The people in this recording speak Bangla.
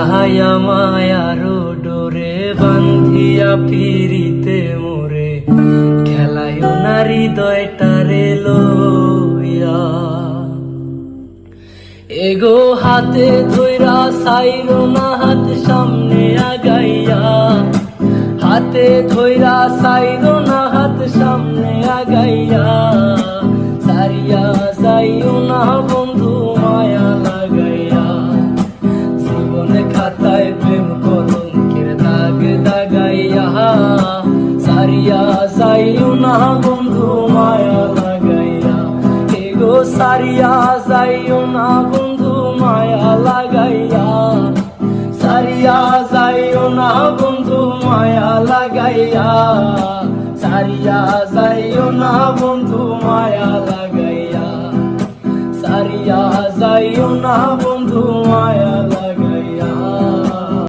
লাহাইয়া মায়ারো ডোরে বান্ধিয়া পিরিতে মোরে খেলায় নারী হৃদয়টারে লইয়া এগো হাতে ধইরা সাইরো না হাত সামনে আগাইয়া হাতে ধইরা সাইরো না হাত সামনে আগাইয়া সারিয়া যাইও না বন্ধু মায়া লাগাইয়া জীবনে খাতায় প্রেম কলঙ্কের দাগ দাগাইয়া সারিয়া যাইও না বন্ধু মায়া লাগাইয়া এগো সারিয়া যাইও না বন্ধু মায়া লাগাইয়া সারিয়া যাইও না বন্ধু মায়া লাগাইয়া সারিয়া যাইও না বন্ধু মায়া লাগাইয়া সারিয়া যাইও না বন্ধু মায়া